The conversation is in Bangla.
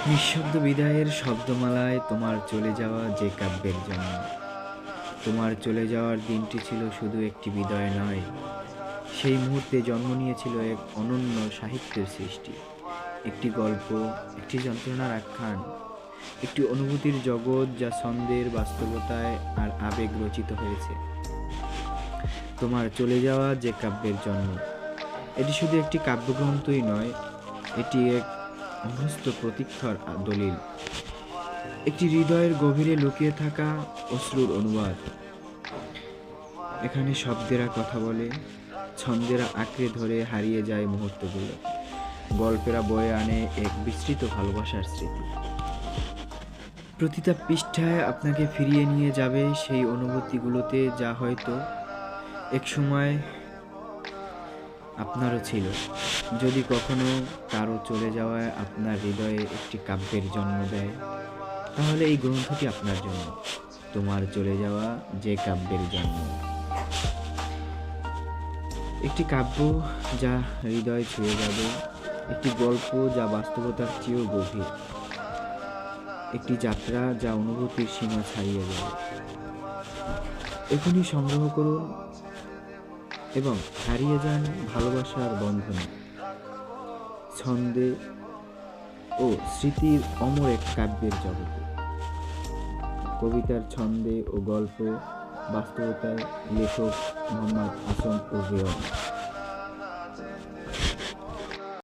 নিঃশব্দ বিদায়ের শব্দমালায় তোমার চলে যাওয়া যে কাব্যের জন্য। তোমার চলে যাওয়ার দিনটি ছিল শুধু একটি বিদায় নয়, সেই মুহূর্তে জন্ম নিয়েছিল এক অনন্য সাহিত্যের সৃষ্টি। একটি গল্প, একটি যন্ত্রণার আখ্যান, একটি অনুভূতির জগৎ যা ছন্দের বাস্তবতায় আর আবেগ রচিত হয়েছে। তোমার চলে যাওয়া যে কাব্যের জন্য, এটি শুধু একটি কাব্যগ্রন্থই নয়, এটি এক অভ্যস্ত প্রতীক্ষার দলিল, একটি হৃদয়ের গভীরে লুকিয়ে থাকা অশ্রুর অনুবাদ। এখানে শব্দেরা কথা বলে, ছন্দেরা আঁকড়ে ধরে হারিয়ে যায় মুহূর্তগুলো, গল্পেরা বয়ে আনে এক বিস্তৃত ভালোবাসার স্মৃতি। প্রতিটা পৃষ্ঠায় আপনাকে ফিরিয়ে নিয়ে যাবে সেই অনুভূতিগুলোতে যা হয়তো একসময় আপনারও ছিল। যদি কখনো কারো চলে যাওয়ায় আপনার হৃদয়ে একটি কাব্যের জন্ম দেয়, তাহলে এই গ্রন্থটি আপনার জন্য। তোমার চলে যাওয়া যে কাব্যের জন্ম। একটি কাব্য যা হৃদয় ছুঁয়ে যাবে, একটি গল্প যা বাস্তবতার চেয়েও গভীর, একটি যাত্রা যা অনুভূতির সীমা ছাড়িয়ে যাবে। এখনই সংগ্রহ করুন এবং হারিয়ে যান ভালোবাসার বন্ধনে, ছন্দে ও স্মৃতির অমর এক কাব্যের জগতে। কবিতার ছন্দে ও গল্প বাস্তবতায় লেখক মোহাম্মদ হাসান ও রেওয়ান।